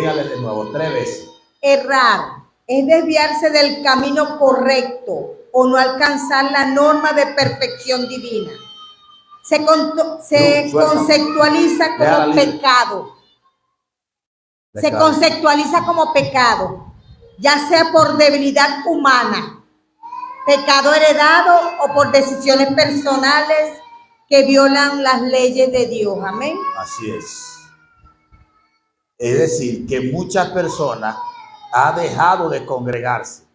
Dígale de nuevo 3 veces. Errar es desviarse del camino correcto o no alcanzar la norma de perfección divina. Se conceptualiza como pecado. Se conceptualiza como pecado, ya sea por debilidad humana, pecado heredado o por decisiones personales que violan las leyes de Dios. Amén. Así es. Es decir, que muchas personas han dejado de congregarse.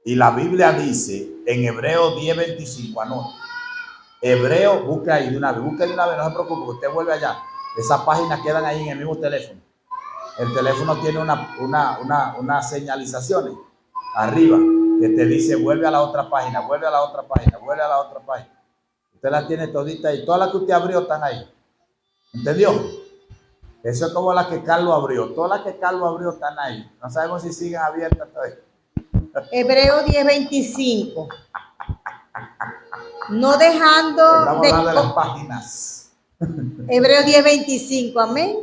Y la Biblia dice en Hebreos 10:25, anote. Hebreo, busque ahí de una vez, no se preocupe, usted vuelve allá. Esas páginas quedan ahí en el mismo teléfono. El teléfono tiene una señalizaciones arriba que te dice vuelve a la otra página, vuelve a la otra página, vuelve a la otra página. Usted las tiene toditas ahí, todas las que usted abrió están ahí. ¿Entendió? Eso es como las que Carlos abrió. Todas las que Carlos abrió están ahí. No sabemos si siguen abiertas todavía. Hebreo 10:25. No dejando de las páginas. Hebreo 10:25, amén.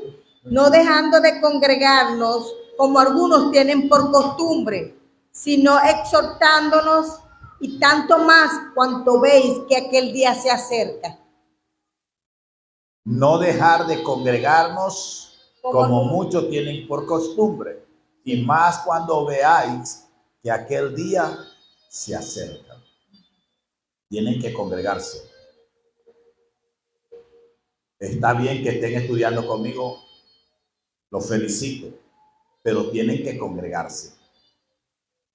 No dejando de congregarnos como algunos tienen por costumbre, sino exhortándonos, y tanto más cuanto veis que aquel día se acerca. No dejar de congregarnos como muchos tienen por costumbre, y más cuando veáis que aquel día se acerca. Tienen que congregarse. Está bien que estén estudiando conmigo, los felicito, pero tienen que congregarse.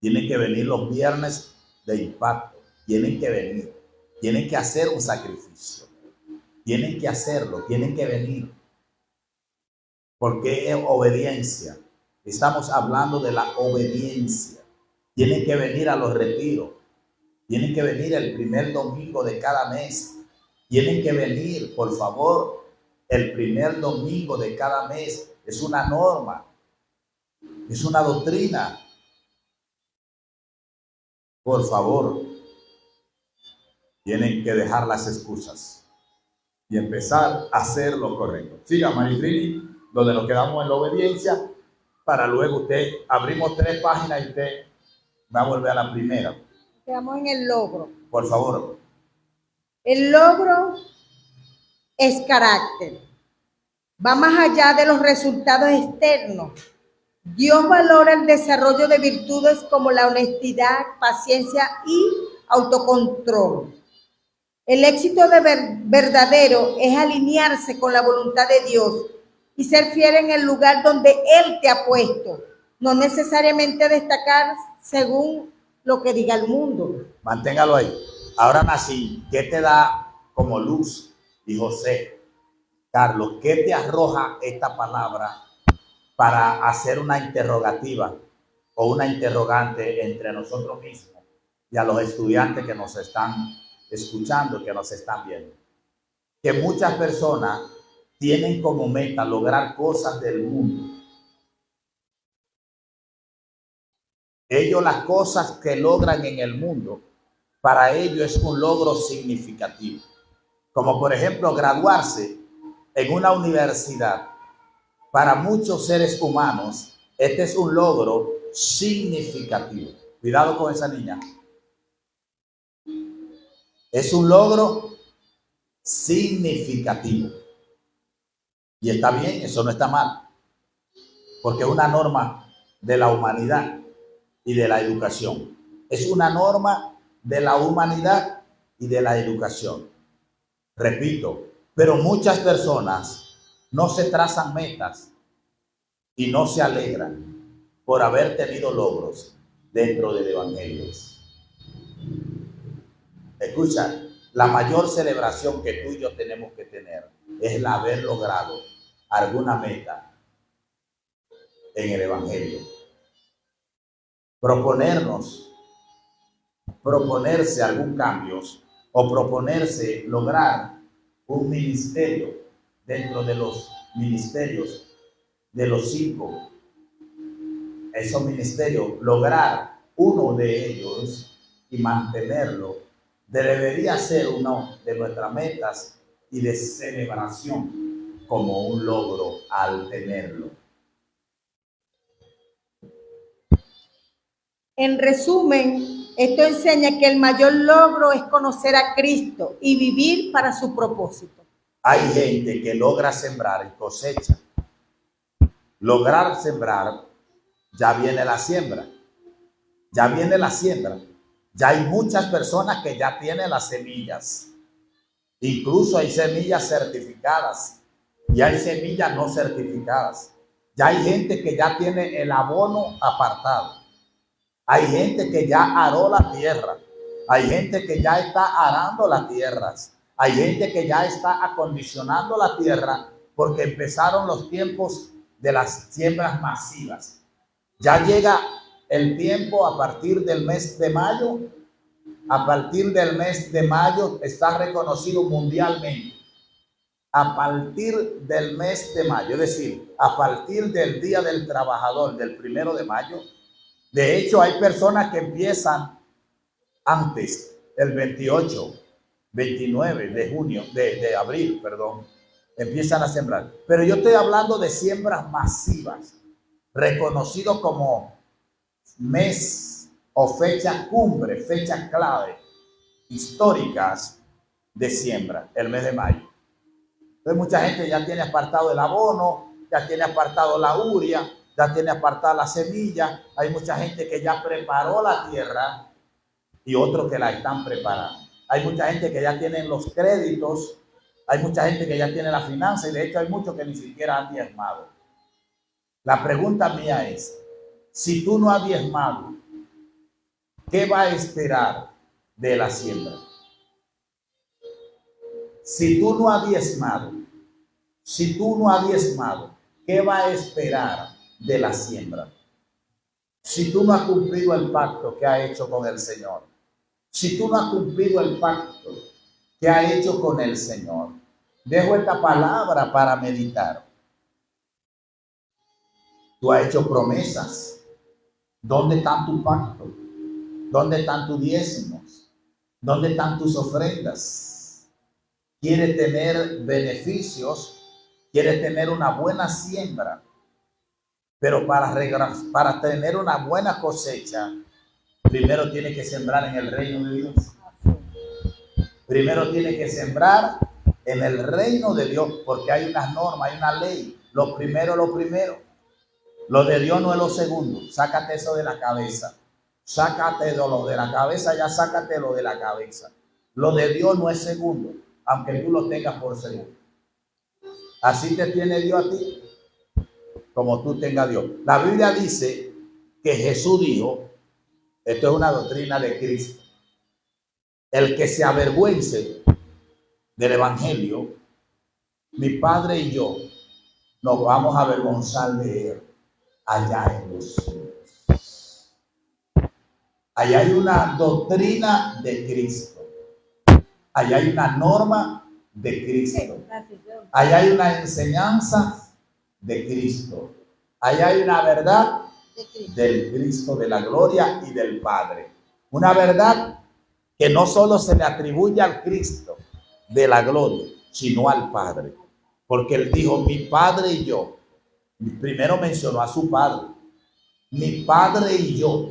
Tienen que venir los viernes de impacto, tienen que venir, tienen que hacer un sacrificio, tienen que hacerlo, tienen que venir, porque es obediencia. Estamos hablando de la obediencia. Tienen que venir a los retiros, tienen que venir el primer domingo de cada mes, tienen que venir, por favor, el primer domingo de cada mes. Es una norma, es una doctrina. Por favor, tienen que dejar las excusas y empezar a hacer lo correcto. Siga, Marifrini, donde nos quedamos en la obediencia, para luego usted, abrimos 3 páginas y usted va a volver a la primera. Quedamos en el logro. Por favor. El logro es carácter. Va más allá de los resultados externos. Dios valora el desarrollo de virtudes como la honestidad, paciencia y autocontrol. El éxito verdadero es alinearse con la voluntad de Dios y ser fiel en el lugar donde Él te ha puesto, no necesariamente destacar según lo que diga el mundo. Manténgalo ahí. Ahora, Nací, ¿qué te da como luz? Y José, Carlos, ¿qué te arroja esta palabra para hacer una interrogativa o una interrogante entre nosotros mismos y a los estudiantes que nos están escuchando, que nos están viendo? Que muchas personas tienen como meta lograr cosas del mundo. Ellos, las cosas que logran en el mundo, para ellos es un logro significativo. Como por ejemplo graduarse en una universidad. Para muchos seres humanos, este es un logro significativo. Cuidado con esa niña. Es un logro significativo. Y está bien, eso no está mal. Porque es una norma de la humanidad y de la educación. Es una norma de la humanidad y de la educación. Repito, pero muchas personas no se trazan metas y no se alegran por haber tenido logros dentro del evangelio. Escucha, la mayor celebración que tú y yo tenemos que tener es el haber logrado alguna meta en el evangelio. Proponerse algún cambio o proponerse lograr un ministerio dentro de los ministerios de los 5, esos ministerios, lograr uno de ellos y mantenerlo, debería ser una de nuestras metas y de celebración. como un logro al tenerlo. En resumen, esto enseña que el mayor logro es conocer a Cristo y vivir para su propósito. Hay gente que logra sembrar y cosecha. Lograr sembrar, ya viene la siembra. Ya viene la siembra. Ya hay muchas personas que ya tienen las semillas. Incluso hay semillas certificadas y hay semillas no certificadas. Ya hay gente que ya tiene el abono apartado. Hay gente que ya aró la tierra. Hay gente que ya está arando las tierras. Hay gente que ya está acondicionando la tierra porque empezaron los tiempos de las siembras masivas. Ya llega el tiempo a partir del mes de mayo. A partir del mes de mayo está reconocido mundialmente. A partir del mes de mayo, es decir, a partir del Día del Trabajador, del 1 de mayo. De hecho, hay personas que empiezan antes, el 28, 29 de junio, de abril, perdón, empiezan a sembrar. Pero yo estoy hablando de siembras masivas, reconocido como mes o fecha cumbre, fecha clave, históricas de siembra, el mes de mayo. Entonces mucha gente ya tiene apartado el abono, ya tiene apartado la uria, ya tiene apartada la semilla. Hay mucha gente que ya preparó la tierra y otros que la están preparando. Hay mucha gente que ya tiene los créditos, hay mucha gente que ya tiene la finanza y de hecho hay muchos que ni siquiera han diezmado. La pregunta mía es, si tú no has diezmado, ¿qué va a esperar de la siembra? Si tú no has diezmado, ¿qué va a esperar de la siembra? Si tú no has cumplido el pacto que ha hecho con el Señor, si tú no has cumplido el pacto que ha hecho con el Señor, dejo esta palabra para meditar. Tú has hecho promesas. ¿Dónde están tus pactos? ¿Dónde están tus diezmos? ¿Dónde están tus ofrendas? ¿Quieres tener beneficios? ¿Quieres tener una buena siembra? Pero para tener una buena cosecha, primero tiene que sembrar en el reino de Dios. Primero tiene que sembrar en el reino de Dios, porque hay unas normas, hay una ley. Lo primero. Lo de Dios no es lo segundo. Sácate eso de la cabeza. Sácatelo de la cabeza, ya sácatelo de la cabeza. Lo de Dios no es segundo, aunque tú lo tengas por segundo. Así te tiene Dios a ti, como tú tengas Dios. La Biblia dice que Jesús dijo, esto es una doctrina de Cristo, el que se avergüence del evangelio, mi Padre y yo nos vamos a avergonzar de él allá en los cielos. Allá hay una doctrina de Cristo. Allá hay una norma de Cristo. Allá hay una enseñanza de Cristo. Allá hay una verdad del Cristo, de la gloria y del Padre. Una verdad que no solo se le atribuye al Cristo de la gloria, sino al Padre. Porque él dijo, mi Padre y yo. Primero mencionó a su Padre. Mi Padre y yo.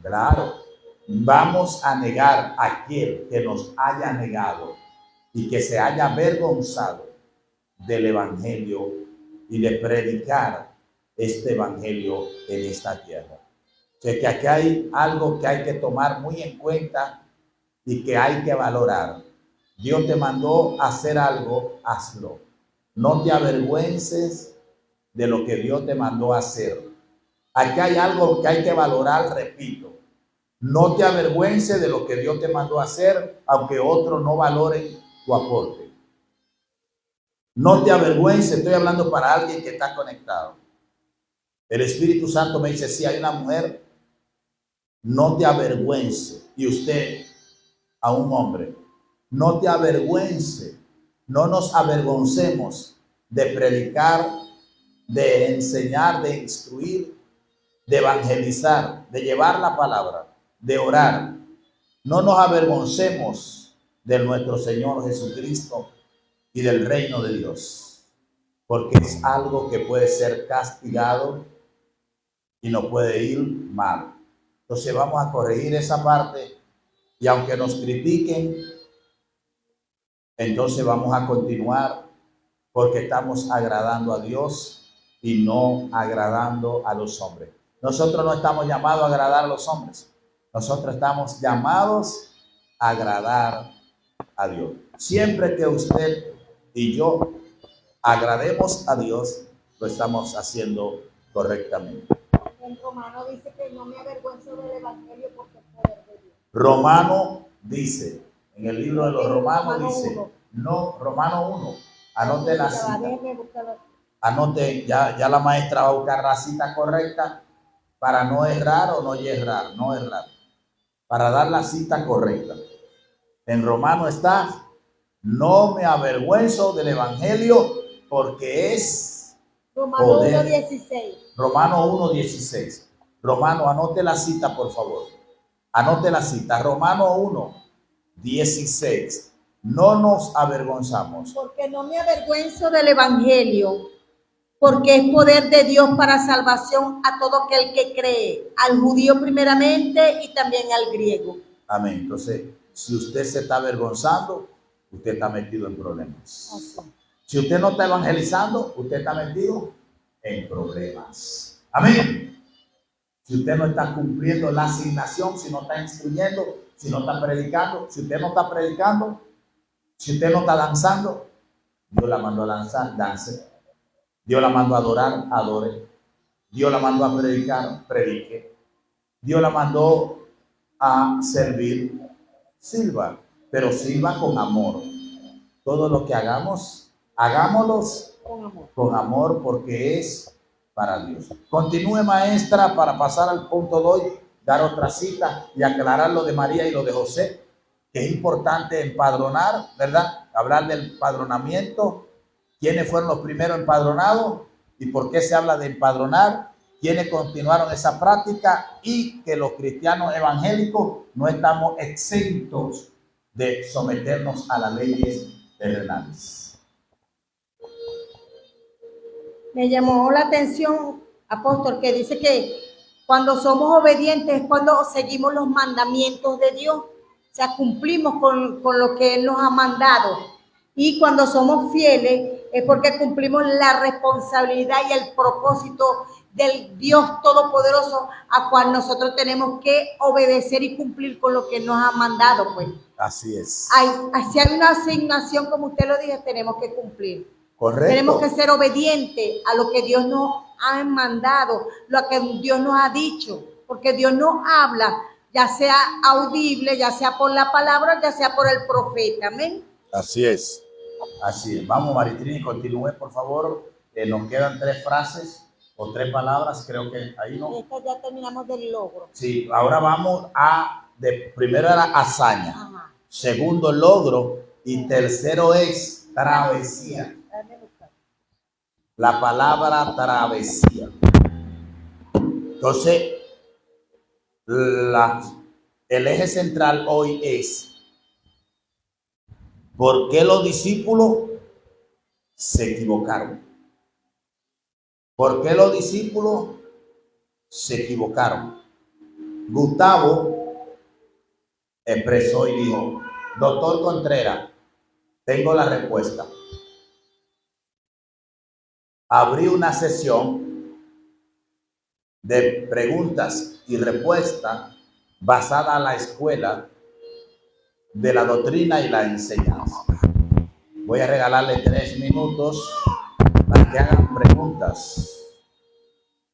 Claro, vamos a negar a aquel que nos haya negado y que se haya avergonzado del evangelio y de predicar este evangelio en esta tierra. O sea que aquí hay algo que hay que tomar muy en cuenta y que hay que valorar. Dios te mandó a hacer algo, hazlo. No te avergüences de lo que Dios te mandó a hacer. Aquí hay algo que hay que valorar, repito. No te avergüences de lo que Dios te mandó a hacer, aunque otros no valoren tu aporte. No te avergüences, estoy hablando para alguien que está conectado. El Espíritu Santo me dice, si hay una mujer, no te avergüences. Y usted, a un hombre, no te avergüences, no nos avergoncemos de predicar, de enseñar, de instruir, de evangelizar, de llevar la palabra, de orar. No nos avergoncemos de nuestro Señor Jesucristo, y del reino de Dios, porque es algo que puede ser castigado y no puede ir mal. Entonces vamos a corregir esa parte y aunque nos critiquen, entonces vamos a continuar porque estamos agradando a Dios y no agradando a los hombres. Nosotros no estamos llamados a agradar a los hombres. Nosotros estamos llamados a agradar a Dios. Siempre que usted y yo agrademos a Dios, lo estamos haciendo correctamente. En Romano dice que no me avergüenzo del evangelio porque es poder de Dios. Romano dice, en el libro de los Romanos Romano dice, 1. no, Romano 1, anote la cita. Déjeme buscarlo. Anote, ya la maestra va a buscar la cita correcta para no errar o no errar, para dar la cita correcta. En Romano está, no me avergüenzo del evangelio porque es Romano poder. 1:16. Romano 1:16. Romano, anote la cita, por favor. Anote la cita. Romano 1:16. No nos avergonzamos. Porque no me avergüenzo del evangelio, porque es poder de Dios para salvación a todo aquel que cree, al judío primeramente y también al griego. Amén. Entonces, si usted se está avergonzando, usted está metido en problemas. Así. Si usted no está evangelizando, usted está metido en problemas. Amén. Si usted no está cumpliendo la asignación, si no está instruyendo, si no está predicando, si usted no está predicando, si usted no está danzando, Dios la mandó a danzar, dance. Dios la mandó a adorar, adore. Dios la mandó a predicar, predique. Dios la mandó a servir, sirva, pero sirva con amor. Todo lo que hagamos, hagámoslos con amor porque es para Dios. Continúe, maestra, para pasar al punto de hoy, dar otra cita y aclarar lo de María y lo de José, que es importante empadronar, ¿verdad? Hablar del empadronamiento. ¿Quiénes fueron los primeros empadronados? ¿Y por qué se habla de empadronar? ¿Quiénes continuaron esa práctica? Y que los cristianos evangélicos no estamos exentos de someternos a las leyes terrenales. Me llamó la atención, apóstol, que dice que cuando somos obedientes es cuando seguimos los mandamientos de Dios, o sea, cumplimos con lo que Él nos ha mandado. Y cuando somos fieles es porque cumplimos la responsabilidad y el propósito del Dios Todopoderoso a cual nosotros tenemos que obedecer y cumplir con lo que nos ha mandado, pues. Así es. Si hay una asignación, como usted lo dijo, tenemos que cumplir. Correcto. Tenemos que ser obedientes a lo que Dios nos ha mandado, lo que Dios nos ha dicho, porque Dios nos habla, ya sea audible, ya sea por la palabra, ya sea por el profeta. Amén. Así es. Así es. Vamos, Maritrini, continúe, por favor. Nos quedan 3 frases o 3 palabras, creo que ahí no. Esta ya terminamos del logro. Sí, ahora vamos primero era hazaña, Ajá. Segundo logro y tercero es travesía. La palabra travesía. Entonces, el eje central hoy es ¿por qué los discípulos se equivocaron? ¿Por qué los discípulos se equivocaron? Gustavo expresó y dijo, doctor Contreras, tengo la respuesta. Abrí una sesión de preguntas y respuestas basada en la escuela de la doctrina y la enseñanza. Voy a regalarle 3 minutos para que hagan preguntas.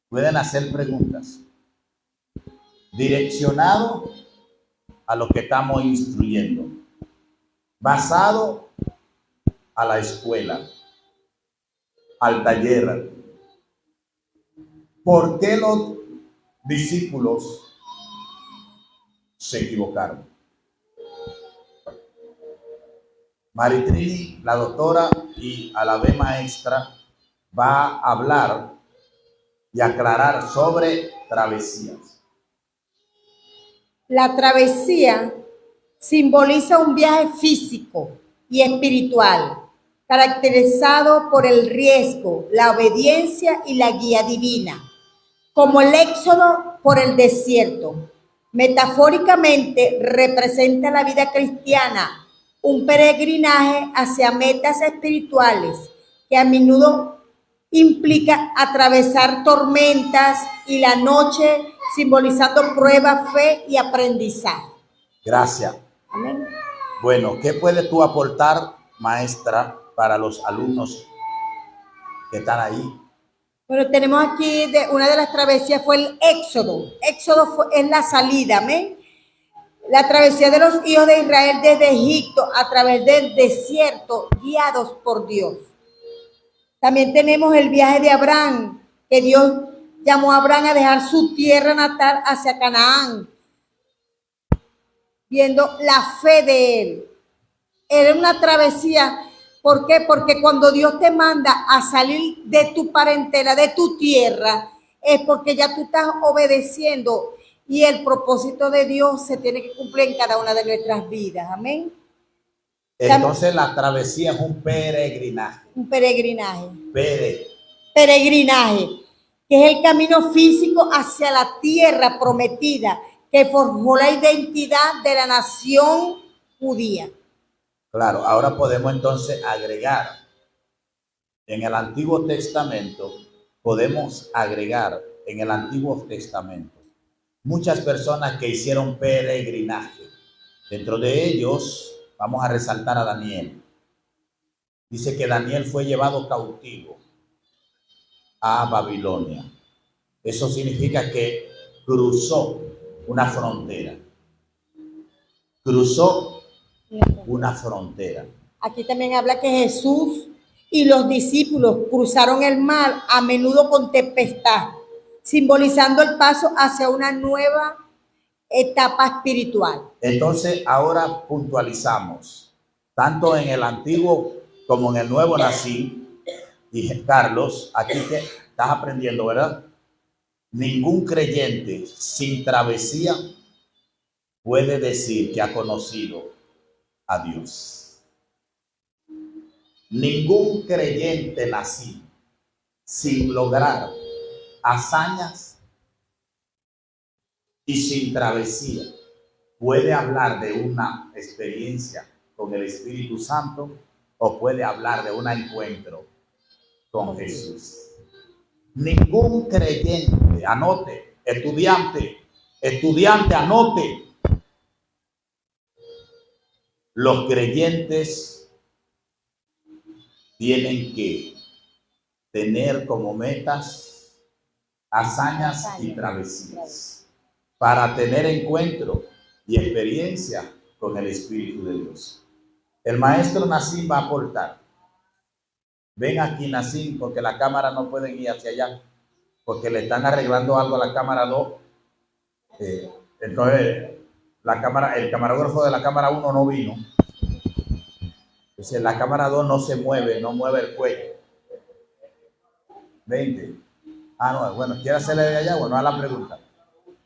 Pueden hacer preguntas direccionado a lo que estamos instruyendo, basado a la escuela, al taller. ¿Por qué los discípulos se equivocaron? Maritrini, la doctora y a la vez maestra, va a hablar y aclarar sobre travesías. La travesía simboliza un viaje físico y espiritual, caracterizado por el riesgo, la obediencia y la guía divina, como el éxodo por el desierto. Metafóricamente representa la vida cristiana, un peregrinaje hacia metas espirituales que a menudo implica atravesar tormentas y la noche, simbolizando prueba, fe y aprendizaje. Gracias. Amén. Bueno, ¿qué puedes tú aportar, maestra, para los alumnos que están ahí? Bueno, tenemos aquí una de las travesías fue el Éxodo. Éxodo es la salida, amén. La travesía de los hijos de Israel desde Egipto a través del desierto, guiados por Dios. También tenemos el viaje de Abraham, que Dios llamó a Abraham a dejar su tierra natal hacia Canaán, viendo la fe de él. Era una travesía. ¿Por qué? Porque cuando Dios te manda a salir de tu parentela, de tu tierra, es porque ya tú estás obedeciendo y el propósito de Dios se tiene que cumplir en cada una de nuestras vidas. Amén. Entonces la travesía es un peregrinaje. Un peregrinaje. Peregrinaje, que es el camino físico hacia la tierra prometida que forjó la identidad de la nación judía. Claro, ahora podemos entonces agregar, en el Antiguo Testamento, muchas personas que hicieron peregrinaje. Dentro de ellos, vamos a resaltar a Daniel. Dice que Daniel fue llevado cautivo a Babilonia. Eso significa que cruzó una frontera. Una frontera. Aquí también habla que Jesús y los discípulos cruzaron el mar a menudo con tempestad, simbolizando el paso hacia una nueva etapa espiritual. Entonces, ahora puntualizamos, tanto en el Antiguo como en el Nuevo nací. Y Carlos, aquí te estás aprendiendo, ¿verdad? Ningún creyente sin travesía puede decir que ha conocido a Dios. Ningún creyente nacido sin lograr hazañas y sin travesía puede hablar de una experiencia con el Espíritu Santo o puede hablar de un encuentro con Jesús. Ningún creyente, anote, estudiante, anote. Los creyentes tienen que tener como metas hazañas y travesías para tener encuentro y experiencia con el Espíritu de Dios. El maestro Nassim va a aportar. Ven aquí, Nassim, porque la cámara no puede ir hacia allá, porque le están arreglando algo a la cámara 2. Entonces, el camarógrafo de la cámara 1 no vino. Entonces, la cámara 2 no se mueve, no mueve el cuello. 20. No, bueno, ¿quiere hacerle de allá? Bueno, haga la pregunta.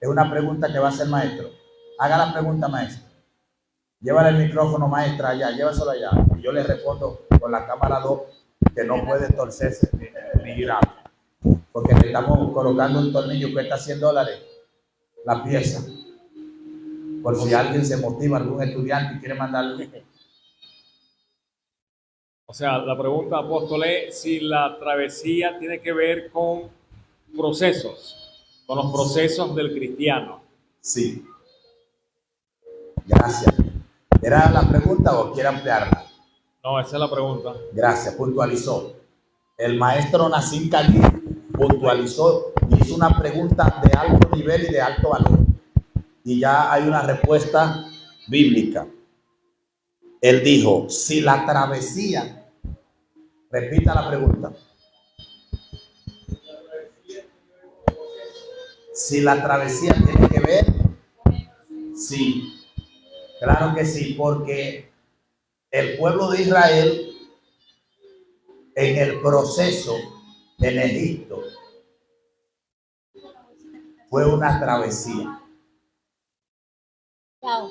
Es una pregunta que va a hacer el maestro. Haga la pregunta, maestro. Llévale el micrófono, maestra, allá, llévaselo allá. Y yo le respondo con la cámara 2 que no puede torcerse ni girar. Porque le estamos colocando un tornillo que cuesta $100 la pieza. Por si alguien se motiva, algún estudiante y quiere mandarle. O sea, la pregunta, apóstol, es si la travesía tiene que ver con procesos, con los procesos del cristiano. Sí. Gracias. ¿Era la pregunta o quiere ampliarla? No, esa es la pregunta. Gracias, puntualizó. El maestro Nassim Khalil puntualizó y hizo una pregunta de alto nivel y de alto valor. Y ya hay una respuesta bíblica. Él dijo, si la travesía, repita la pregunta. Si la travesía tiene que ver, sí, claro que sí, porque el pueblo de Israel en el proceso en Egipto fue una travesía.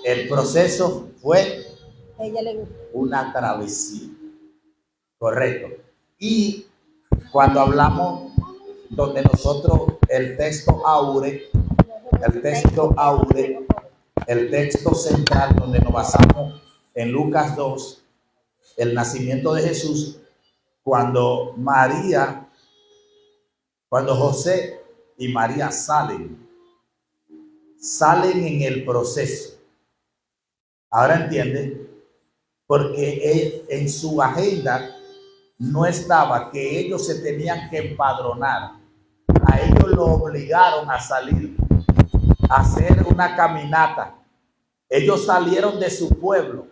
El proceso fue una travesía. Correcto. Y cuando hablamos donde nosotros, el texto central donde nos basamos en Lucas 2, el nacimiento de Jesús, cuando José y María salen en el proceso. Ahora entienden, porque en su agenda no estaba que ellos se tenían que empadronar. A ellos lo obligaron a salir, a hacer una caminata. Ellos salieron de su pueblo.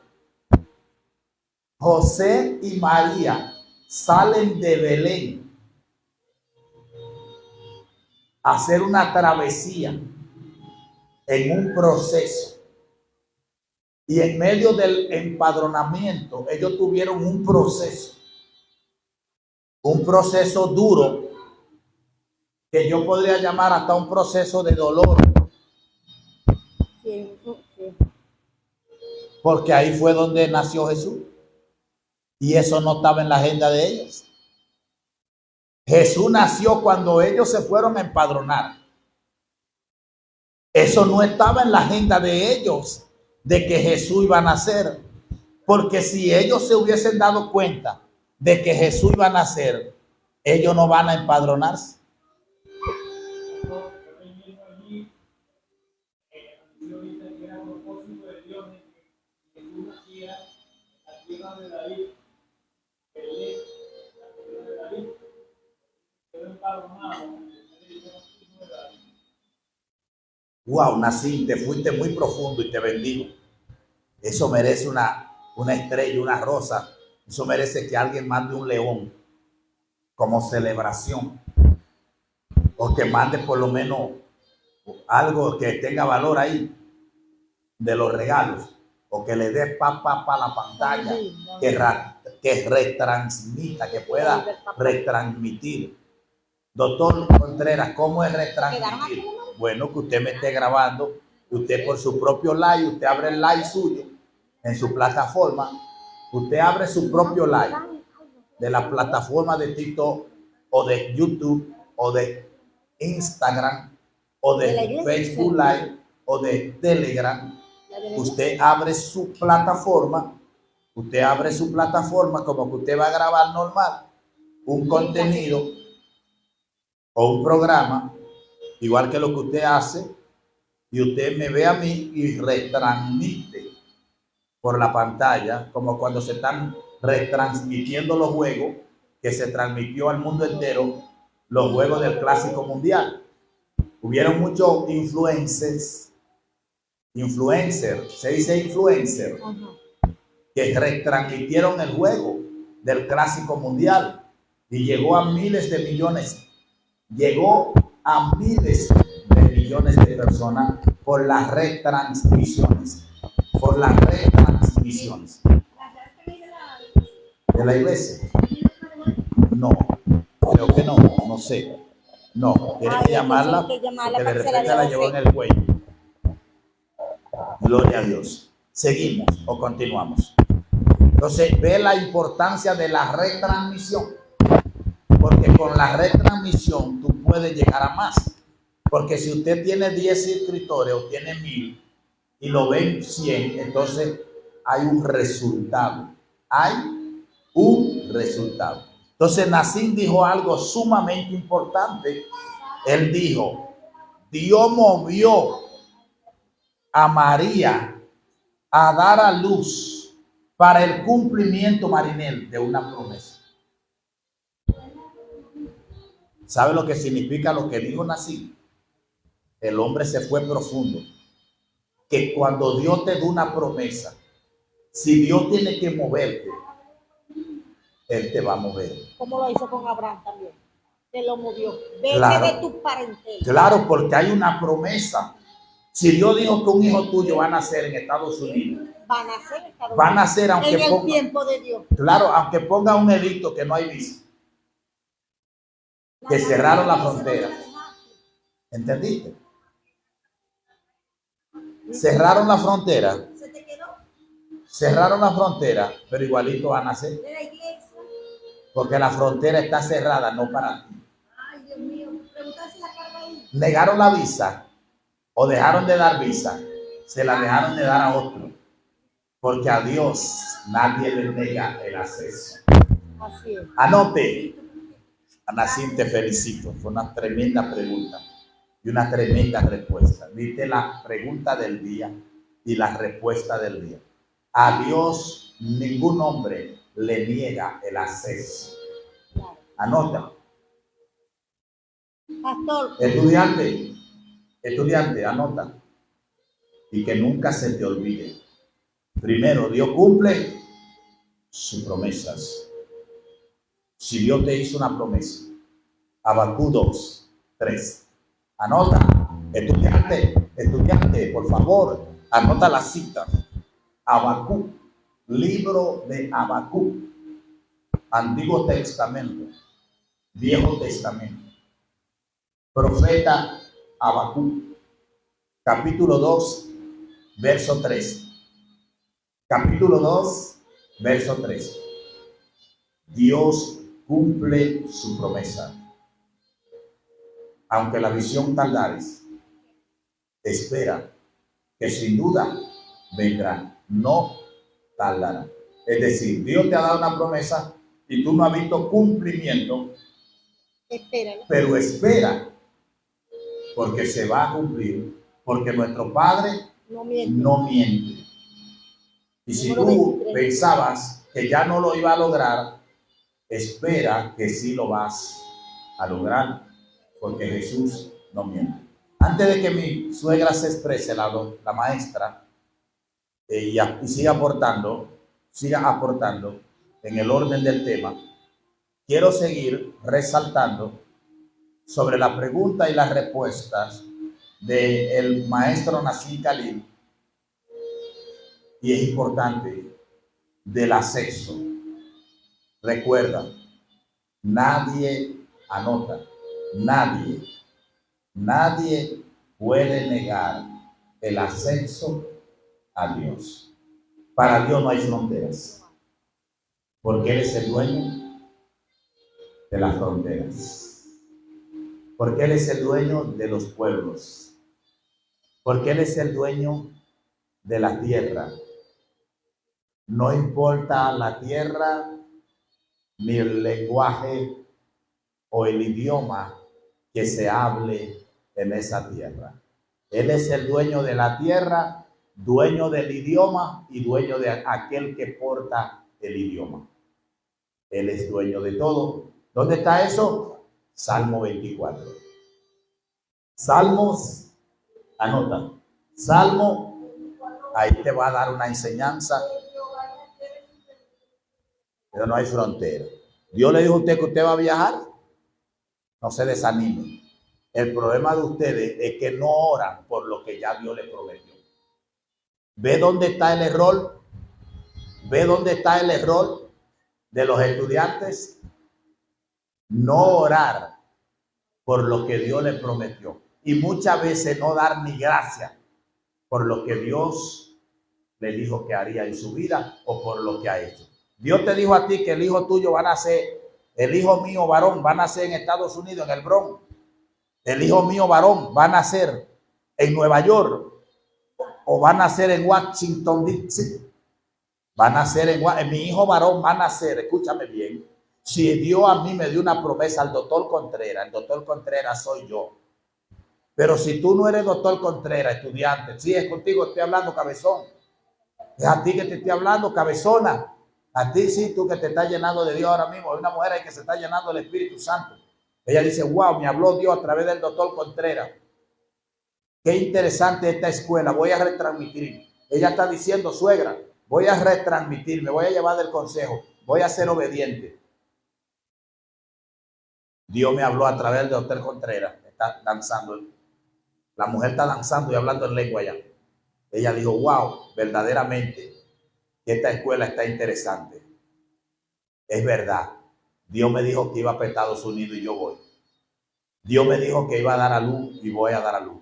José y María salen de Belén a hacer una travesía en un proceso. Y en medio del empadronamiento, ellos tuvieron un proceso duro, que yo podría llamar hasta un proceso de dolor. Sí. Porque ahí fue donde nació Jesús. Y eso no estaba en la agenda de ellos. Jesús nació cuando ellos se fueron a empadronar. Eso no estaba en la agenda de ellos, de que Jesús iba a nacer. Porque si ellos se hubiesen dado cuenta de que Jesús iba a nacer, ellos no van a empadronarse. Wow, nací, te fuiste muy profundo y te bendigo. Eso merece una estrella, una rosa. Eso merece que alguien mande un león como celebración, o que mande por lo menos algo que tenga valor ahí de los regalos, o que le dé pa la pantalla, que retransmita, que pueda retransmitir. Doctor Contreras, ¿cómo es retransmitir? Bueno, que usted me esté grabando, que usted por su propio live, usted abre el live suyo en su plataforma, usted abre su propio live de la plataforma de TikTok o de YouTube o de Instagram o de Facebook Live o de Telegram. Usted abre su plataforma como que usted va a grabar normal un contenido o un programa, igual que lo que usted hace, y usted me ve a mí y retransmite por la pantalla, como cuando se están retransmitiendo los juegos que se transmitió al mundo entero, los juegos del Clásico Mundial. Hubieron muchos influencers, se dice influencer, que retransmitieron el juego del Clásico Mundial y llegó a miles de millones de personas por las retransmisiones, de la iglesia. No, creo que no sé. No, tienes que llamarla, porque de repente la llevó en el cuello. Gloria a Dios. ¿Seguimos o continuamos? Entonces, ve la importancia de la retransmisión, porque con la retransmisión tú puedes llegar a más. Porque si usted tiene 10 suscriptores o tiene 1000 y lo ven 100, entonces hay un resultado. Entonces Nassim dijo algo sumamente importante. Él dijo: Dios movió a María a dar a luz para el cumplimiento, Marinel, de una promesa. ¿Sabe lo que significa lo que dijo Nassim? El hombre se fue profundo. Que cuando Dios te da una promesa, si Dios tiene que moverte, Él te va a mover. Como lo hizo con Abraham también. Te lo movió. Vete Claro, de tu parentela. Claro, porque hay una promesa. Si Dios dijo que un hijo tuyo va a nacer en Estados Unidos, va a nacer aunque en el ponga, tiempo de Dios. Claro, aunque ponga un edicto que no hay visa, que cerraron la frontera. ¿Entendiste? Cerraron la frontera. ¿Se te quedó? Cerraron la frontera, pero igualito va a nacer. De la iglesia. Porque la frontera está cerrada, no para ti. Ay, Dios mío, pregunta si la carga ahí. Negaron la visa o dejaron de dar visa, se la dejaron de dar a otro. Porque a Dios nadie le nega el acceso. Así es. Anote. Anacín, te felicito. Fue una tremenda pregunta y una tremenda respuesta. Diste la pregunta del día y la respuesta del día. A Dios ningún hombre le niega el acceso. Anota. Pastor, Estudiante, anota. Y que nunca se te olvide. Primero, Dios cumple sus promesas. Si Dios te hizo una promesa, Habacuc 2, 3. Anota, estudiante, por favor, anota la cita. Habacuc, libro de Habacuc, Antiguo Testamento, Viejo Testamento. Profeta Habacuc, capítulo 2, verso 3. Capítulo 2, verso 3. Dios cumple su promesa. Aunque la visión tardares, espera que sin duda vendrá, no tardará. Es decir, Dios te ha dado una promesa y tú no has visto cumplimiento, espéralo. pero espera, porque se va a cumplir, porque nuestro Padre No miente. no miente. Y si Número tú 23. pensabas que ya no lo iba a lograr, espera que sí lo vas a lograr, porque Jesús no miente. Antes de que mi suegra se exprese, la maestra, y siga aportando en el orden del tema, quiero seguir resaltando sobre la pregunta y las respuestas del maestro Nassim Khalil, y es importante, del acceso. Recuerda, nadie anota, nadie puede negar el acceso a Dios. Para Dios no hay fronteras, porque Él es el dueño de las fronteras, porque Él es el dueño de los pueblos, porque Él es el dueño de la tierra. No importa la tierra, ni el lenguaje o el idioma que se hable en esa tierra. Él es el dueño de la tierra, dueño del idioma y dueño de aquel que porta el idioma. Él es dueño de todo. ¿Dónde está eso? Salmo 24. Salmos, anota. Salmo, ahí te va a dar una enseñanza. Pero no hay frontera. Dios le dijo a usted que usted va a viajar. No se desanime. El problema de ustedes es que no oran por lo que ya Dios les prometió. ¿Ve dónde está el error? ¿Ve dónde está el error de los estudiantes? No orar por lo que Dios les prometió. Y muchas veces no dar ni gracias por lo que Dios le dijo que haría en su vida o por lo que ha hecho. Dios te dijo a ti que el hijo tuyo va a nacer, el hijo mío varón va a nacer en Estados Unidos, en el Bronx. El hijo mío varón va a nacer en Nueva York o va a nacer en Washington, D.C. Va a nacer en mi hijo varón va a nacer, escúchame bien. Si Dios a mí me dio una promesa al doctor Contreras, el doctor Contreras soy yo. Pero si tú no eres doctor Contreras, estudiante, sí, es contigo, estoy hablando, cabezón. Es a ti que te estoy hablando, cabezona. A ti sí, tú que te estás llenando de Dios ahora mismo. Hay una mujer ahí que se está llenando del Espíritu Santo. Ella dice, wow, me habló Dios a través del doctor Contreras. Qué interesante esta escuela, voy a retransmitir. Ella está diciendo, suegra, voy a retransmitir, me voy a llevar del consejo, voy a ser obediente. Dios me habló a través del doctor Contreras, está danzando. La mujer está danzando y hablando en lengua ya. Ella dijo, wow, verdaderamente, esta escuela está interesante. Es verdad. Dios me dijo que iba para Estados Unidos y yo voy. Dios me dijo que iba a dar a luz y voy a dar a luz.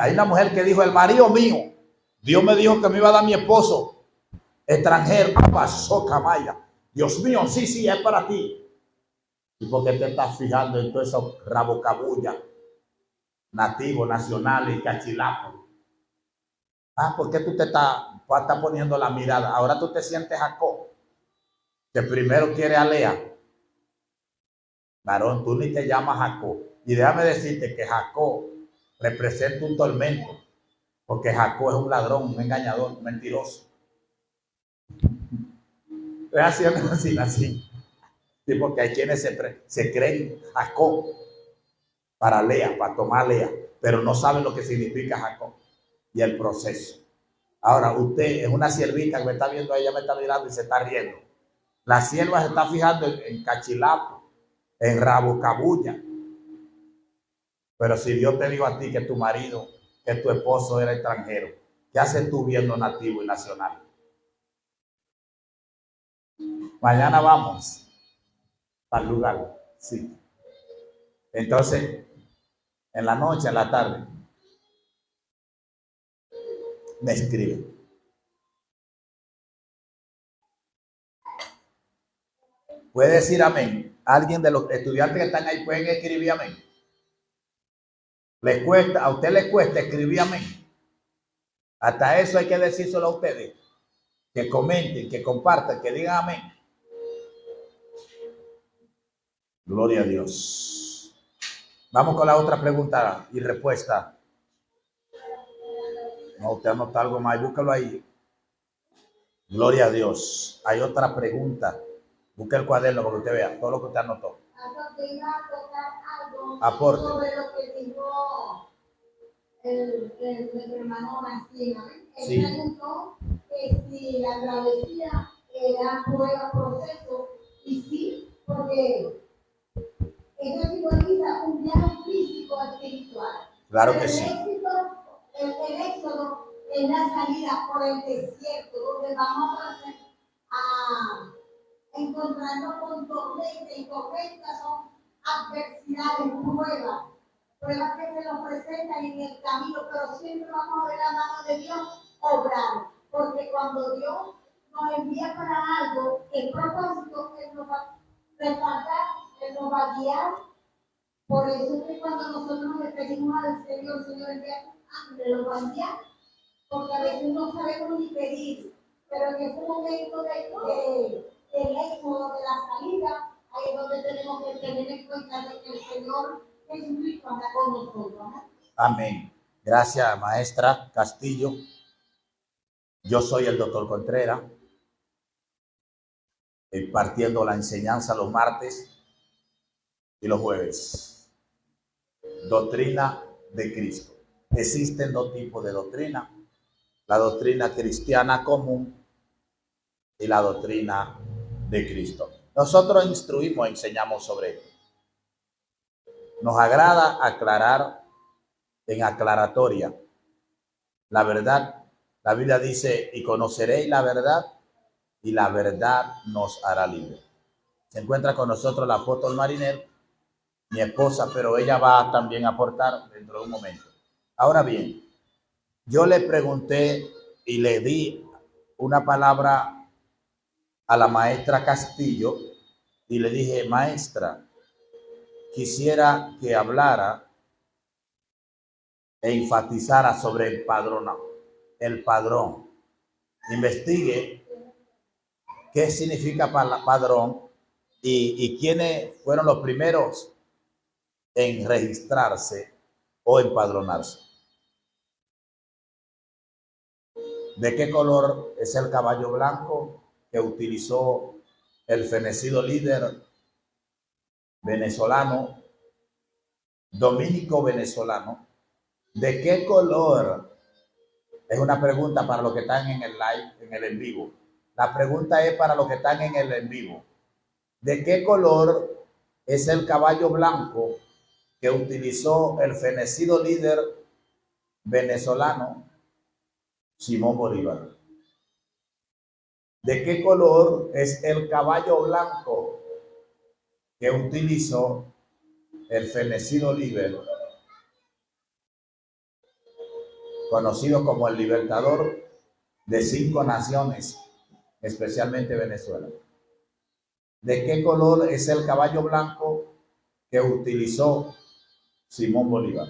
Hay una mujer que dijo, el marido mío, Dios me dijo que me iba a dar mi esposo extranjero. Dios mío, sí, sí, es para ti. ¿Y por qué te estás fijando en todos esos rabocabullas nativos, nacionales y cachilapos? ¿Por qué tú te estás poniendo la mirada? Ahora tú te sientes Jacob, que primero quiere a Lea. Varón, tú ni te llamas Jacob. Y déjame decirte que Jacob representa un tormento, porque Jacob es un ladrón, un engañador, un mentiroso. Es así, así. Sí, porque hay quienes se creen Jacob para Lea, para tomar Lea, pero no saben lo que significa Jacob y el proceso. Ahora, usted es una siervita que me está viendo, ella me está mirando y se está riendo. La sierva se está fijando en cachilapo, en rabocabulla. Pero si Dios te dijo a ti que tu marido, que tu esposo era extranjero, ¿qué haces tú viendo nativo y nacional? Mañana vamos al lugar, sí. Entonces, en la noche, en la tarde, me escribe. Puede decir amén. Alguien de los estudiantes que están ahí pueden escribir amén. ¿Les cuesta? ¿A usted les cuesta escribir amén? Hasta eso hay que decírselo a ustedes. Que comenten, que compartan, que digan amén. Gloria a Dios. Vamos con la otra pregunta y respuesta. No, usted anota algo más, búscalo ahí. Gloria a Dios. Hay otra pregunta. Busque el cuaderno para que usted vea todo lo que usted anotó. Aporte. Sobre lo que dijo el hermano Martín. Sí. Él preguntó que si la travesía era prueba, proceso, y sí, porque eso simboliza un viaje físico espiritual. Claro Pero que sí. El éxodo es la salida por el desierto, donde vamos a encontrarnos con tormentas, y tormentas son adversidades, pruebas que se nos presentan en el camino, pero siempre vamos a ver la mano de Dios obrar, porque cuando Dios nos envía para algo, el propósito Él nos va a respaldar, Él nos va a guiar. Por eso es que cuando nosotros le pedimos al Señor, envía un ángel, lo va a enviar, porque a veces no sabemos ni pedir, pero en ese momento del éxodo, de la salida, ahí es donde tenemos que tener en cuenta de que el Señor Jesucristo anda con nosotros. Amén. Gracias, maestra Castillo. Yo soy el doctor Contreras, impartiendo la enseñanza los martes y los jueves. Doctrina de Cristo. Existen dos tipos de doctrina: la doctrina cristiana común y la doctrina de Cristo. Nosotros instruimos, enseñamos sobre esto. Nos agrada aclarar en aclaratoria la verdad. La Biblia dice: y conoceréis la verdad, y la verdad nos hará libre. Se encuentra con nosotros la apóstol Marinel, mi esposa, pero ella va también a aportar dentro de un momento. Ahora bien, yo le pregunté y le di una palabra a la maestra Castillo y le dije: maestra, quisiera que hablara e enfatizara sobre el padrón. Investigue qué significa padrón y quiénes fueron los primeros en registrarse o empadronarse. ¿De qué color es el caballo blanco que utilizó el fenecido líder venezolano, dominico venezolano? ¿De qué color? Es una pregunta para los que están en el live, en el en vivo. La pregunta es para los que están en el en vivo. ¿De qué color es el caballo blanco que utilizó el fenecido líder venezolano Simón Bolívar? ¿De qué color es el caballo blanco que utilizó el fenecido líder, conocido como el libertador de 5 naciones, especialmente Venezuela? ¿De qué color es el caballo blanco que utilizó Simón Bolívar?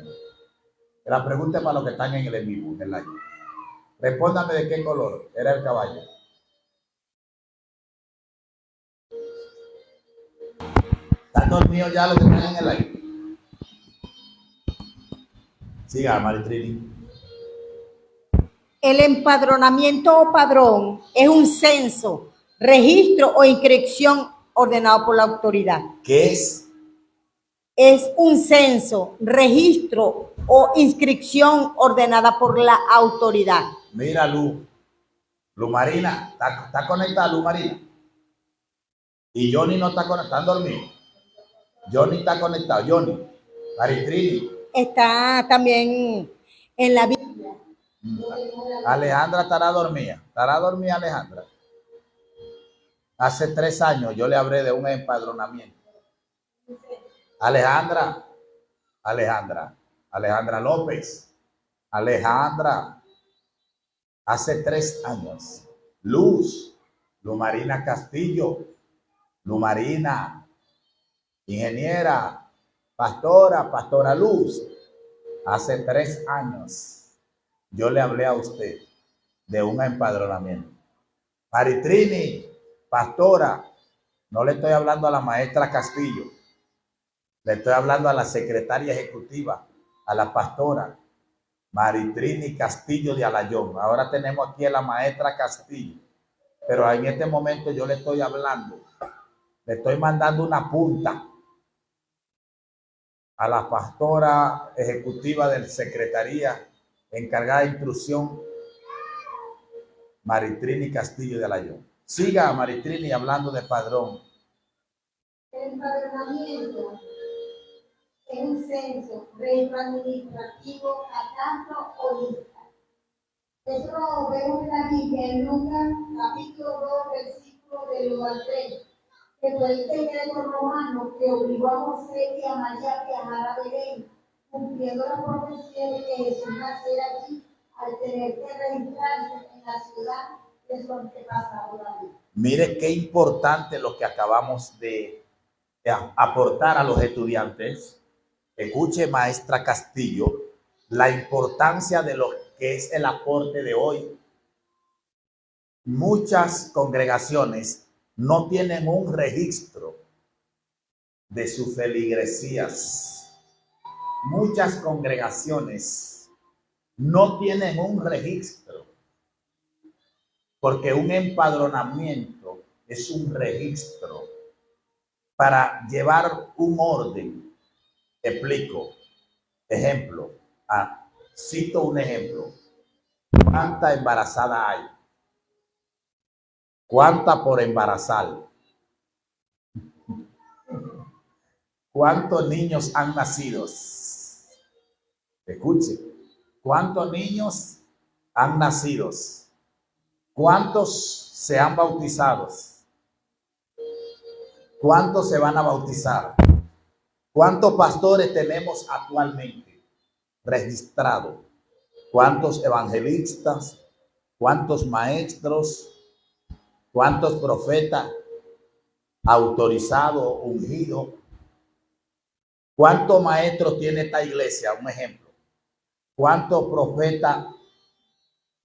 La pregunta es para los que están en el en vivo, en el live. Respóndame de qué color era el caballo. ¿Están dormidos ya los que están en el live? Siga, Maritrini. El empadronamiento o padrón es un censo, registro o inscripción ordenado por la autoridad. ¿Qué es? Es un censo, registro o inscripción ordenada por la autoridad. Mira, Luz Marina, ¿está conectada Luz Marina? Y Johnny no está conectado, ¿están dormidos? Johnny está conectado, Johnny. Maritrini. Está también en la Biblia. Alejandra estará dormida. ¿Estará dormida Alejandra? Hace 3 años yo le hablé de un empadronamiento. Alejandra López. Alejandra. Hace 3 años. Luz Marina Castillo. Luz Marina. Ingeniera. Pastora Luz. Hace 3 años. Yo le hablé a usted de un empadronamiento. Maritrini, pastora, no le estoy hablando a la maestra Castillo, le estoy hablando a la secretaria ejecutiva, a la pastora Maritrini Castillo de Alayón. Ahora tenemos aquí a la maestra Castillo, pero en este momento yo le estoy hablando, le estoy mandando una punta a la pastora ejecutiva de la secretaría encargada de instrucción, Maritrini Castillo de Alayón. Siga, Maritrini, hablando de padrón. El empadronamiento es un censo, registro administrativo, catastro o lista. Eso lo vemos en la Biblia, en Lucas, capítulo 2, versículo del 1 al 3, que fue el decreto romano que obligó a José y a María a viajar a Belén, cumpliendo la profecía de que Jesús naciera allí, al tener que registrarse en la ciudad de su antepasado David. Mire qué importante lo que acabamos de aportar a los estudiantes. Escuche, maestra Castillo, la importancia de lo que es el aporte de hoy. Muchas congregaciones no tienen un registro de sus feligresías. Muchas congregaciones no tienen un registro, porque un empadronamiento es un registro para llevar un orden. Explico. Ejemplo. Cito un ejemplo. ¿Cuánta embarazada hay? ¿Cuánta por embarazar? ¿Cuántos niños han nacido? Escuche. ¿Cuántos niños han nacido? ¿Cuántos se han bautizado? ¿Cuántos se van a bautizar? ¿Cuántos pastores tenemos actualmente registrados? ¿Cuántos evangelistas? ¿Cuántos maestros? ¿Cuántos profetas autorizados, ungidos? ¿Cuántos maestros tiene esta iglesia? Un ejemplo. ¿Cuántos profetas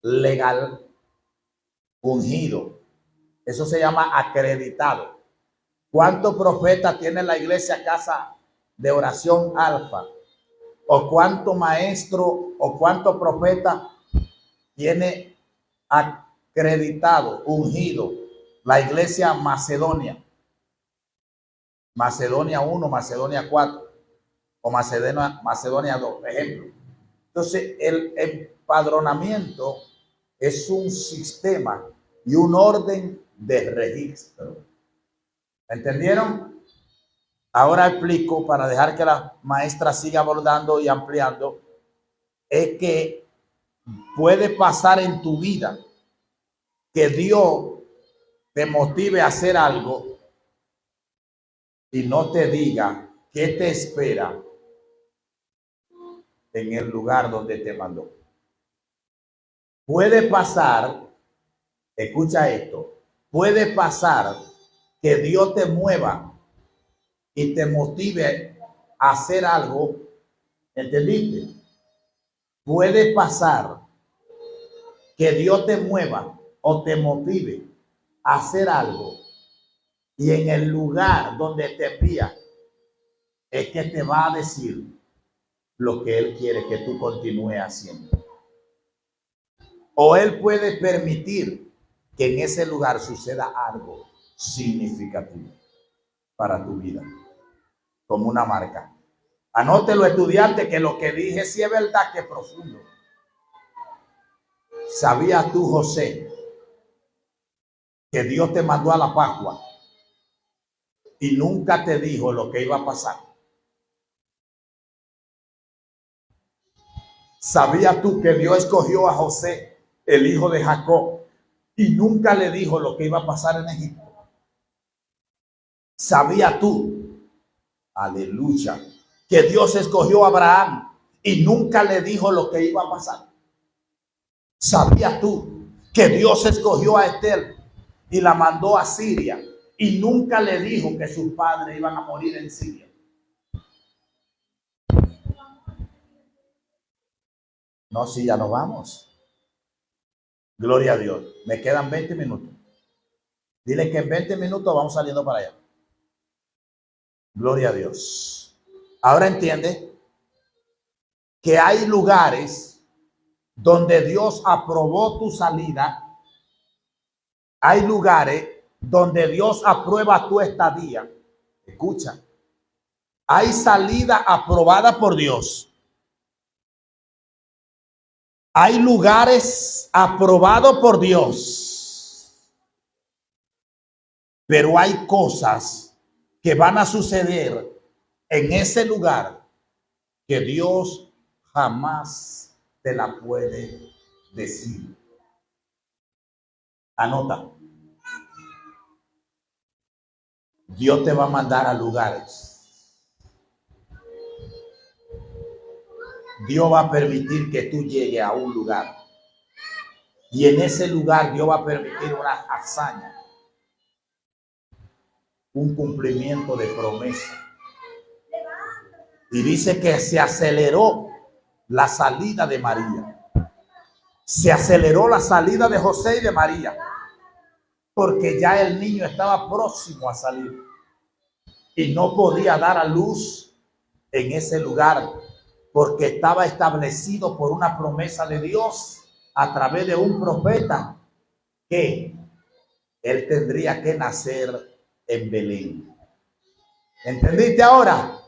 legal ungidos? Eso se llama acreditado. ¿Cuántos profetas tiene la iglesia Casa de Oración Alfa? ¿O cuántos maestros o cuántos profetas tiene acreditado, ungido la iglesia Macedonia? Macedonia 1, Macedonia 4 o Macedonia 2, ejemplo. Entonces, el empadronamiento es un sistema y un orden de registro. ¿Entendieron? Ahora explico, para dejar que la maestra siga abordando y ampliando, es que puede pasar en tu vida que Dios te motive a hacer algo y no te diga qué te espera en el lugar donde te mandó. Puede pasar, escucha esto, puede pasar que Dios te mueva y te motive a hacer algo, ¿entendiste? Puede pasar que Dios te mueva o te motive a hacer algo y en el lugar donde te envía es que te va a decir lo que Él quiere que tú continúes haciendo. O Él puede permitir que en ese lugar suceda algo significativo para tu vida, como una marca. Anótelo, estudiante, que lo que dije sí es verdad, que es profundo. ¿Sabías tú, José, que Dios te mandó a la Pascua y nunca te dijo lo que iba a pasar? ¿Sabías tú que Dios escogió a José, el hijo de Jacob, y nunca le dijo lo que iba a pasar en Egipto? ¿Sabías tú, aleluya, que Dios escogió a Abraham y nunca le dijo lo que iba a pasar? ¿Sabías tú que Dios escogió a Esther y la mandó a Siria y nunca le dijo que sus padres iban a morir en Siria? No, sí, ya nos vamos. Gloria a Dios. Me quedan 20 minutos. Dile que en 20 minutos vamos saliendo para allá. Gloria a Dios. Ahora entiende que hay lugares donde Dios aprobó tu salida. Hay lugares donde Dios aprueba tu estadía. Escucha. Hay salida aprobada por Dios. Hay lugares aprobados por Dios. Pero hay cosas que van a suceder en ese lugar que Dios jamás te la puede decir. Anota. Dios te va a mandar a lugares. Dios va a permitir que tú llegues a un lugar. Y en ese lugar Dios va a permitir una hazaña. Un cumplimiento de promesa. Y dice que se aceleró la salida de María. Se aceleró la salida de José y de María. Porque ya el niño estaba próximo a salir. Y no podía dar a luz en ese lugar. Porque estaba establecido por una promesa de Dios a través de un profeta que él tendría que nacer en Belén. ¿Entendiste ahora?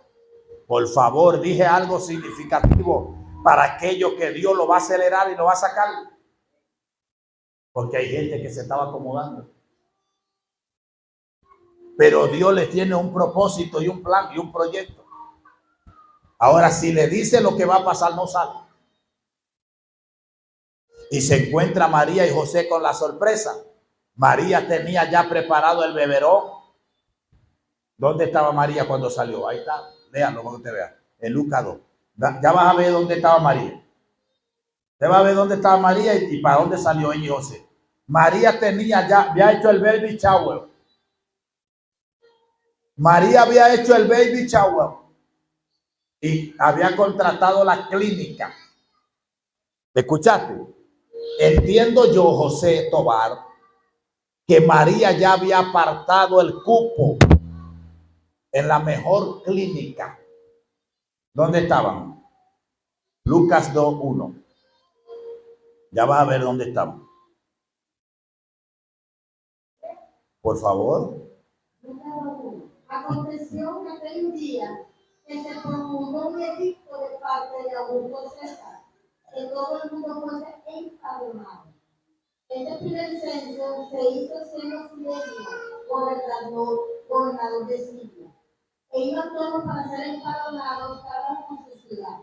Por favor, dije algo significativo para aquello que Dios lo va a acelerar y lo va a sacar. Porque hay gente que se estaba acomodando. Pero Dios le tiene un propósito y un plan y un proyecto. Ahora, si le dice lo que va a pasar, no sale. Y se encuentra María y José con la sorpresa. María tenía ya preparado el beberón. ¿Dónde estaba María cuando salió? Ahí está. Léanlo para que usted vea. En Lucas 2. Ya vas a ver dónde estaba María. Usted va a ver dónde estaba María y para dónde salió ella y José. María tenía ya, había hecho el baby shower. María había hecho el baby shower. Y había contratado la clínica. ¿Escuchaste? Entiendo yo, José Tobar, que María ya había apartado el cupo en la mejor clínica. ¿Dónde estaban? Lucas 2:1. Ya vas a ver dónde estaban. Por favor. Aconteció que aquel día que se promulgó un edicto de parte de Augusto César, que todo el mundo fuese empadronado. Este primer censo se hizo siendo Sirenio gobernador de Siria. E iban todos para ser empadronados cada uno con su ciudad.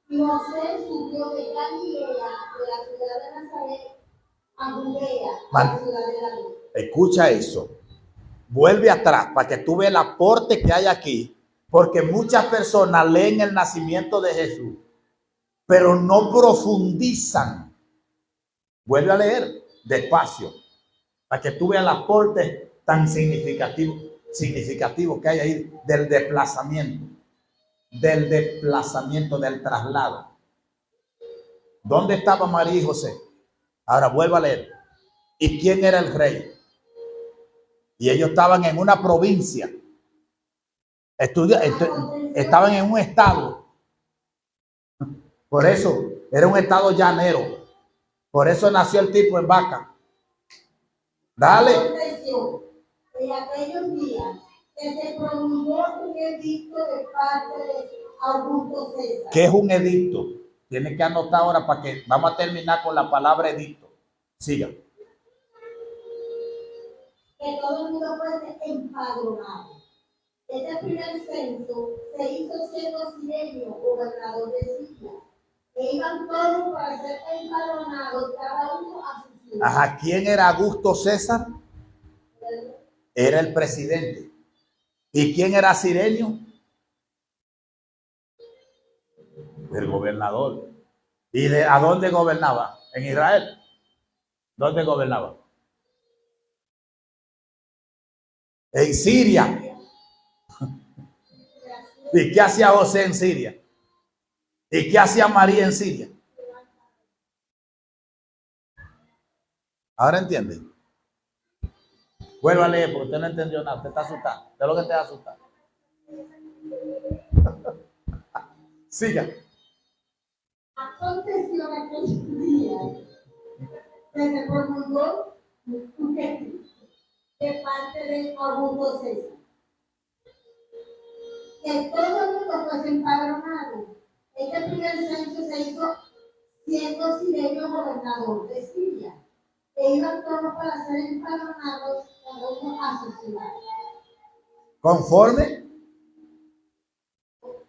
Y José subió de Galilea, de la ciudad de Nazaret, a Judea, a la ciudad de David. Escucha eso. Vuelve atrás para que tú veas el aporte que hay aquí. Porque muchas personas leen el nacimiento de Jesús, pero no profundizan. Vuelve a leer despacio para que tú veas el aporte tan significativo que hay ahí del desplazamiento, del traslado. ¿Dónde estaba María y José? Ahora vuelvo a leer. ¿Y quién era el rey? Y ellos estaban en una provincia. Estaban en un estado. Por eso era un estado llanero. Por eso nació el tipo en vaca. Dale. En aquellos días que se promulgó un edicto de parte de Augusto César. ¿Qué es un edicto? Tienes que anotar ahora para que vamos a terminar con la palabra edicto. Siga. Que todo el mundo fuese empadronado. Este primer censo se hizo siendo Cirenio gobernador de Siria. E iban todos para ser empadronados, cada uno a su ciudad. Ajá, ¿quién era Augusto César? Era el presidente. ¿Y quién era Cirenio? El gobernador. ¿Y a dónde gobernaba? En Israel. ¿Dónde gobernaba? En Siria. ¿Y qué hacía José en Siria? ¿Y qué hacía María en Siria? ¿Ahora entienden? Vuelva a leer porque usted no entendió nada. Usted está asustado. ¿Qué es lo que te asusta? Siga. Aconteció en aquellos días que se promulgó un edicto de parte de Augusto César. Que todo el mundo fuese empadronado. Este primer censo se hizo siendo Cirenio gobernador de Siria. E iban todos para ser empadronados cada uno a su ciudad. ¿Conforme?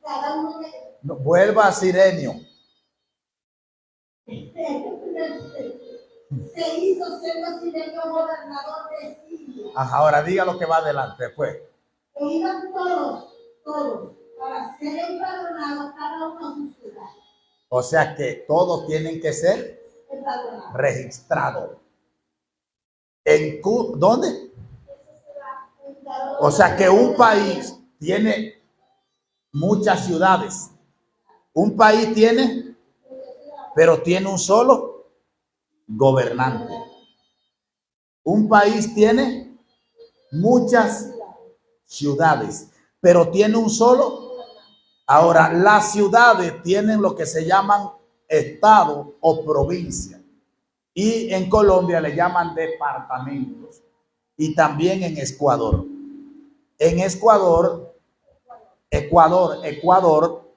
Cada uno de No, vuelva a Cirenio. este primer censo se hizo siendo Cirenio gobernador de Siria. Ajá, ahora diga lo que va adelante después. E iban todos, para ser empadronados cada uno a su ciudad. O sea que todos tienen que ser Empadronados. registrados. ¿Dónde? O sea que un país tiene muchas ciudades. Un país tiene, pero tiene un solo gobernante. Un país tiene muchas ciudades, pero tiene un solo. Ahora, las ciudades tienen lo que se llaman estado o provincia. Y en Colombia le llaman departamentos. Y también en Ecuador. En Ecuador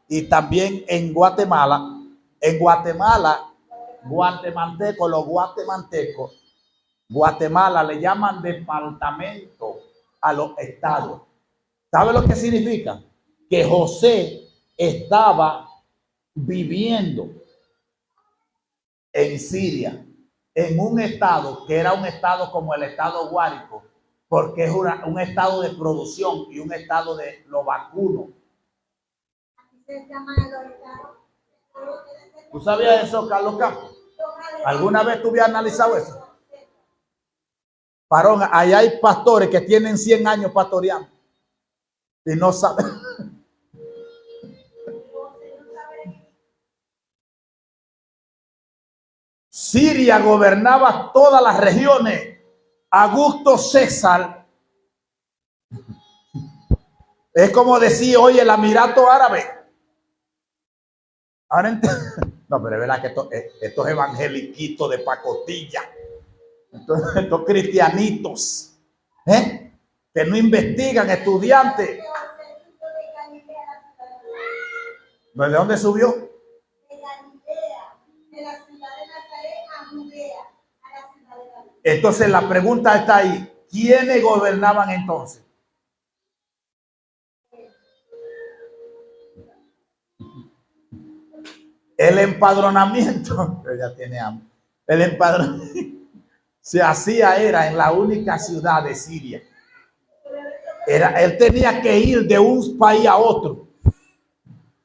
y también en Guatemala. En Guatemala, los guatemaltecos, Guatemala le llaman departamento a los estados. ¿Sabe lo que significa? Que José estaba viviendo en Siria, en un estado que era un estado como el estado Guárico, porque es un estado de producción y un estado de lo vacuno. ¿Tú sabías eso, Carlos Campos? ¿Alguna vez tú habías analizado eso? Parón, ahí hay pastores que tienen 100 años pastoreando y no saben. Siria gobernaba todas las regiones. Augusto César es como decir, oye, el Emirato Árabe. Ahora no, pero es verdad que estos evangeliquitos de pacotilla, estos cristianitos, que no investigan, estudiantes. ¿De dónde subió? De Galilea, de la ciudad de Nazaret a Judea, a la ciudad de David. Entonces la pregunta está ahí. ¿Quiénes gobernaban entonces? El empadronamiento, ella tiene hambre. El empadronamiento se hacía era en la única ciudad de Siria. Él tenía que ir de un país a otro,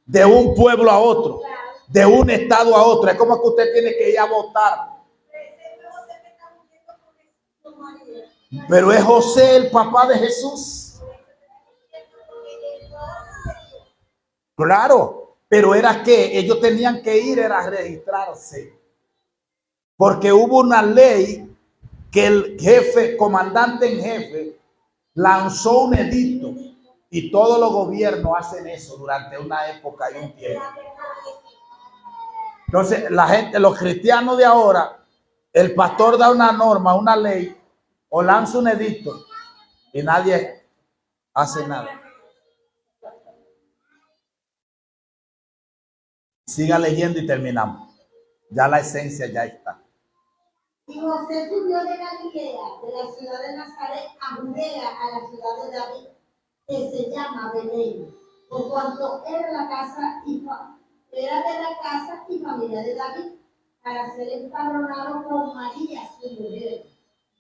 de un pueblo a otro, de un estado a otro. Es como que usted tiene que ir a votar. Pero es José el papá de Jesús. Claro, pero era que ellos tenían que ir, era a registrarse. Porque hubo una ley que el jefe, comandante en jefe, lanzó un edicto. Y todos los gobiernos hacen eso durante una época y un tiempo. Entonces, la gente, los cristianos de ahora, el pastor da una norma, una ley, o lanza un edicto y nadie hace nada. Siga leyendo y terminamos. Ya la esencia ya está. Y José subió de Galilea, de la ciudad de Nazaret, a Judea, a la ciudad de David, que se llama Belén, por cuanto era de la casa y familia de David, para ser empadronado con María, su mujer,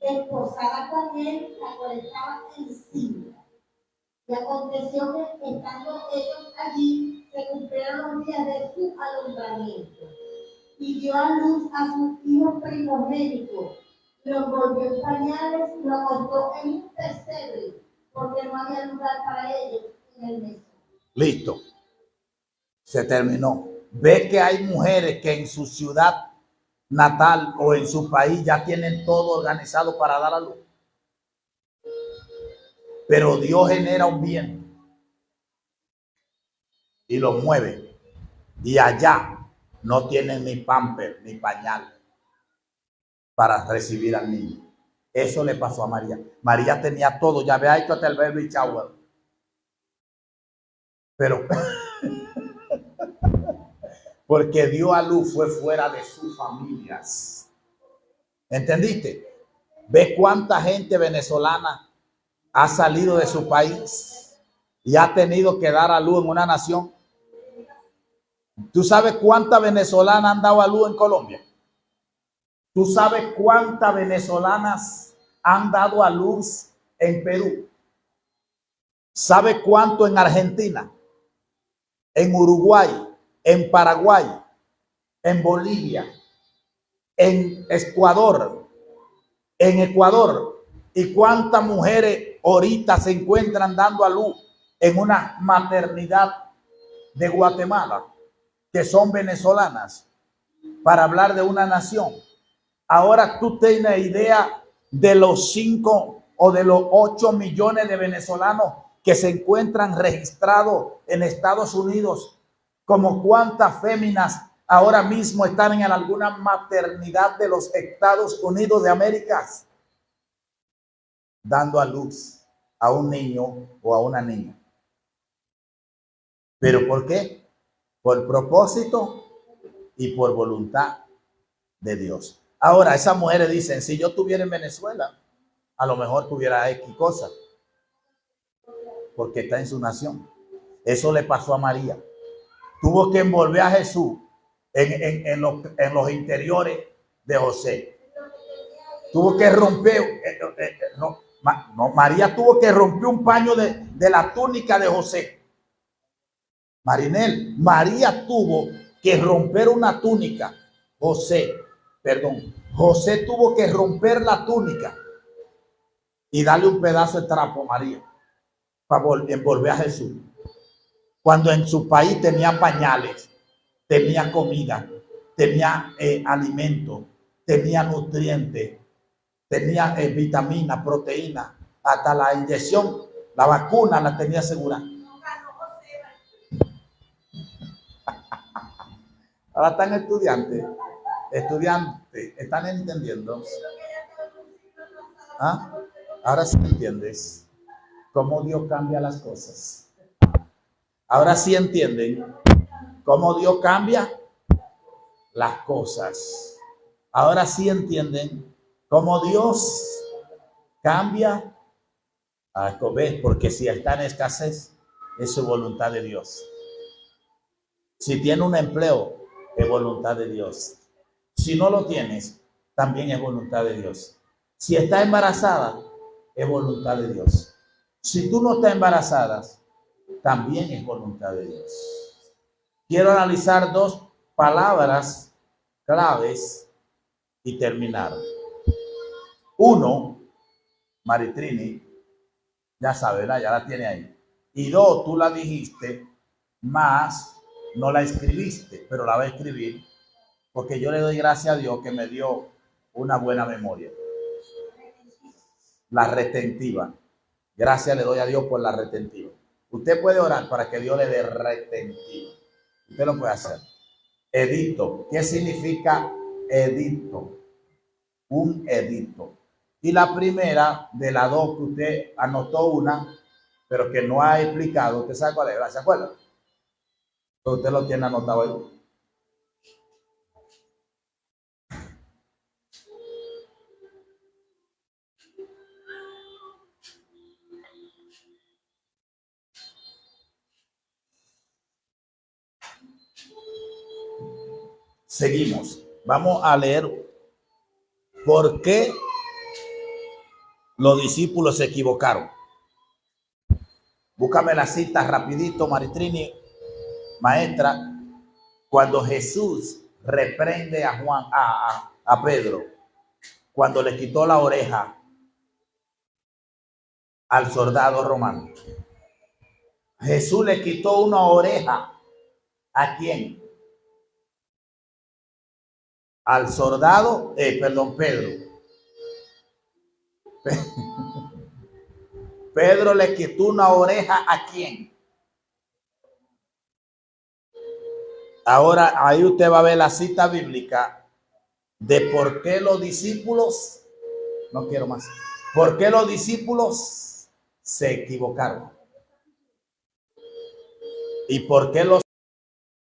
desposada con él, la cual estaba encinta. Y aconteció que, estando ellos allí, se cumplieron los días de su alumbramiento. Y dio a luz a su hijo primogénito, lo envolvió en pañales y lo acostó en un pesebre, porque no había lugar para ellos en el mesón. Listo. Se terminó. Ve que hay mujeres que en su ciudad natal o en su país ya tienen todo organizado para dar a luz. Pero Dios genera un viento y lo mueve. Y allá no tienen ni pamper ni pañal para recibir al niño. Eso le pasó a María. María tenía todo, ya había hecho hasta el baby shower. Pero porque dio a luz fue fuera de sus familias. ¿Entendiste? ¿Ve cuánta gente venezolana ha salido de su país y ha tenido que dar a luz en una nación? ¿Tú sabes cuántas venezolanas han dado a luz en Colombia? ¿Tú sabes cuántas venezolanas han dado a luz en Perú? ¿Sabe cuánto en Argentina? En Uruguay, en Paraguay, en Bolivia, en Ecuador, ¿Y cuántas mujeres ahorita se encuentran dando a luz en una maternidad de Guatemala, que son venezolanas, para hablar de una nación? Ahora tú tienes idea de los 5 o de los 8 millones de venezolanos que se encuentran registrados en Estados Unidos, como cuántas féminas ahora mismo están en alguna maternidad de los Estados Unidos de América dando a luz a un niño o a una niña. ¿Pero por qué? Por propósito y por voluntad de Dios. Ahora, esas mujeres dicen, si yo estuviera en Venezuela, a lo mejor tuviera X cosa, porque está en su nación. Eso le pasó a María. Tuvo que envolver a Jesús en los interiores de José. Tuvo que romper, María tuvo que romper un paño de la túnica de José. Marinel, María tuvo que romper una túnica. José tuvo que romper la túnica y darle un pedazo de trapo a María para envolver a Jesús. Cuando en su país tenía pañales, tenía comida, tenía alimento, tenía nutrientes, tenía vitamina, proteína, hasta la inyección, la vacuna la tenía segura. Ahora están estudiantes, están entendiendo. ¿Ah? Ahora sí entiendes cómo Dios cambia las cosas. Ahora sí entienden cómo Dios cambia las cosas. Ahora sí entienden cómo Dios cambia a José, porque si está en escasez, es su voluntad de Dios. Si tiene un empleo, es voluntad de Dios. Si no lo tienes, también es voluntad de Dios. Si está embarazada, es voluntad de Dios. Si tú no estás embarazada, también es voluntad de Dios. Quiero analizar 2 palabras claves y terminar. 1, Maritrini, ya sabe, ¿verdad? Ya la tiene ahí. Y 2, tú la dijiste, más no la escribiste, pero la va a escribir porque yo le doy gracias a Dios que me dio una buena memoria. La retentiva. Gracias le doy a Dios por la retentiva. Usted puede orar para que Dios le dé retentiva. Usted lo puede hacer. Edicto. ¿Qué significa edicto? Un edicto. Y la primera de las 2 que usted anotó una, pero que no ha explicado, ¿usted sabe cuál es? ¿Se acuerda? Pero usted lo tiene anotado ahí. Seguimos. Vamos a leer por qué los discípulos se equivocaron. Búscame la cita rapidito, Maritrini, maestra. Cuando Jesús reprende a Juan, a Pedro, cuando le quitó la oreja al soldado romano. Jesús le quitó una oreja. ¿A quién? Al soldado, Pedro. Pedro le quitó una oreja ¿a quién? Ahora ahí usted va a ver la cita bíblica de por qué los discípulos, no quiero más, por qué los discípulos se equivocaron y por qué los